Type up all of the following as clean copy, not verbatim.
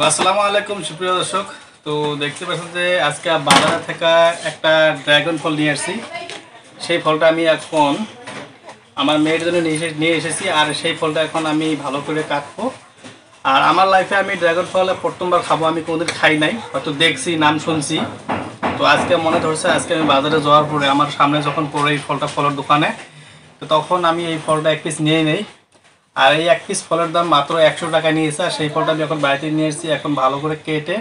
আসসালামু আলাইকুম সুপ্রিয় দর্শক। তো দেখতে পাচ্ছেন যে আজকে বাজার থেকে একটা ড্রাগন ফল নিয়ে আসছি। সেই ফলটা আমি এখন আমার মেয়ের জন্য নিয়ে এসেছি, আর সেই ফলটা এখন আমি ভালো করে কাটবো। আর আমার লাইফে আমি ড্রাগন ফল প্রথমবার খাবো, আমি কোনোদিন খাই নাই, হয়তো দেখছি, নাম শুনছি। তো আজকে মনে ধরছে, আজকে আমি বাজারে যাওয়ার পরে আমার সামনে যখন পড়ে এই ফলটা ফলের দোকানে, তো তখন আমি এই ফলটা এক পিস নিয়ে নেই। আর এই এক পিস ফলের দাম মাত্র 100 টাকা নিয়েছে। আর সেই ফলটা আমি এখন বাড়িতে নিয়ে এসেছি, এখন ভালো করে কেটে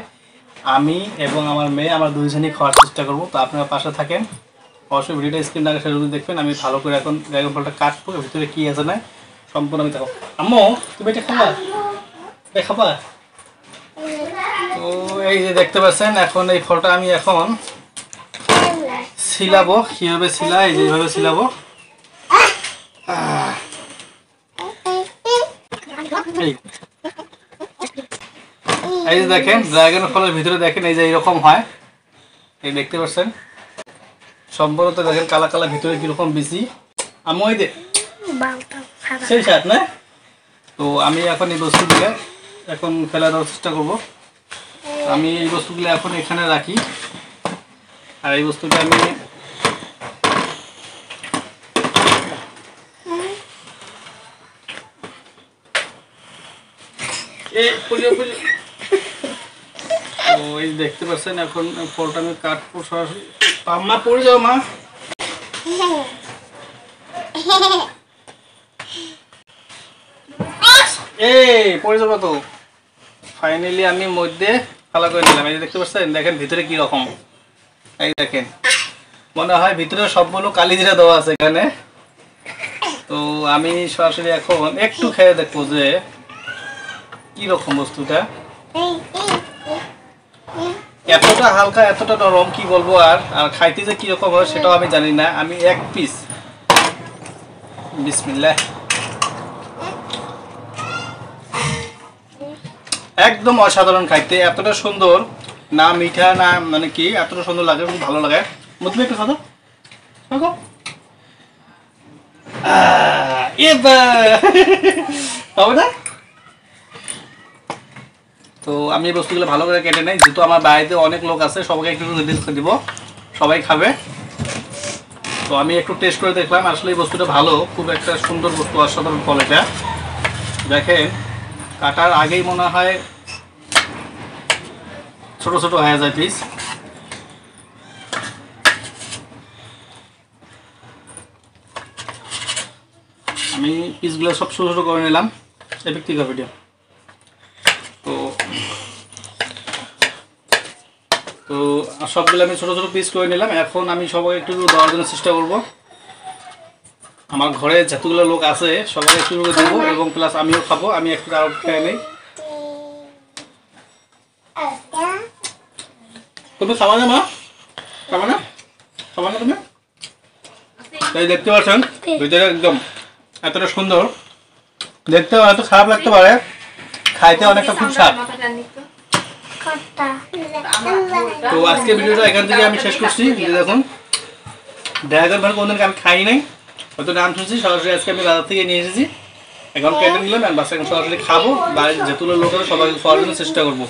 আমি এবং আমার মেয়ে আমার দুইজনই খাওয়ার চেষ্টা করবো। তো আপনারা পাশে থাকেন, অবশ্যই ভিডিওটা স্ক্রিন আগে সেটা দেখবেন। আমি ভালো করে এখন ড্রাগন ফলটা কাটবো, ভিতরে কী আছে না সম্পূর্ণ আমি দেখো। আম্মু তুমি এটা খাবা, এটা খাবা? তো এই যে দেখতে পাচ্ছেন, এখন এই ফলটা আমি এখন ছিলাবো। কীভাবে ছিলা, এই যেভাবে ছিলাবো। এই যে দেখেন ড্রাগন ফলের ভিতরে দেখেন এই যে এইরকম হয়, এই দেখতে পাচ্ছেন সম্পূর্ণ। দেখেন কালা কালা ভিতরে কিরকম বেশি আমি ওই দে সেই সাথ না। তো আমি এখন এই বস্তুগুলো এখন ফেলা দেওয়ার চেষ্টা করবো। আমি এই বস্তুগুলো এখন এখানে রাখি, আর এই বস্তুটা আমি ওই দেখতে পাচ্ছেন এখন ফলটা আমি কাটবো সরাসরি। মা পড়ে যাও মা। এই পড়ে যাবো তো। ফাইনালি আমি মধ্যে ফালা করে নিলাম। এই দেখতে পাচ্ছেন, দেখেন ভিতরে কি রকম। এই দেখেন মনে হয় ভিতরে সবগুলো কালিজিরা দেওয়া আছে এখানে। তো আমি সরাসরি এখন একটু খেয়ে দেখবো যে কি রকম বস্তুটা। এতটা হালকা, এতটা নরম, কি বলবো। আর খাইতে যে কিরকম হয় সেটাও আমি জানি না। আমি এক পিস, বিসমিল্লাহ, একদম অসাধারণ খাইতে, এতটা সুন্দর, না মিঠা না মানে কি, এতটা সুন্দর লাগে, খুব ভালো লাগে। তুমি একটু খাও হবে না। তো আমি এই বস্তুগুলো ভালো করে কেটে নেই, যেহেতু আমার বাড়িতে অনেক লোক আছে, সবাইকে একটু দিব, সবাই খাবে। তো আমি একটু টেস্ট করে দেখলাম, আসলে এই বস্তুটা ভালো, খুব একটা সুন্দর বস্তু, অসাধারণ ফল এটা। দেখেন কাটার আগেই মনে হয় ছোট ছোট হয়ে যায় পিস। আমি পিসগুলো সব ছোটো ছোটো করে নিলাম, এই ব্যক্তিগত ভিডিও। তো সবগুলো আমি ছোটো ছোটো পিস করে নিলাম। এখন আমি সবাই একটু দেওয়ার জন্য চেষ্টা করব। আমার ঘরে যতগুলো লোক আছে সবাই একটু দেবো, এবং প্লাস আমিও খাবো। আমি একটু আরও খেয়ে নিই। তুমি খাবা না মা? খাবা না? খাবা না তুমি? তাই দেখতে পাচ্ছেন ভিতরে একদম এতটা সুন্দর, দেখতে হয়তো খারাপ লাগতে পারে, খাইতে অনেকটা খুব স্বাদ। তো আজকে ভিডিওটা এখান থেকে আমি শেষ করছি। দেখুন ড্রাগন ফল কোনদিন আমি খাই নাই, হয়তো নাম শুনছি, সরাসরি আজকে আমি বাজার থেকে নিয়ে এসেছি। এখন কেটে নিলাম, বাচ্চা সরাসরি খাবো, বাড়ির যেগুলো লোক আছে সবাইকে খাওয়ার জন্য চেষ্টা করবো।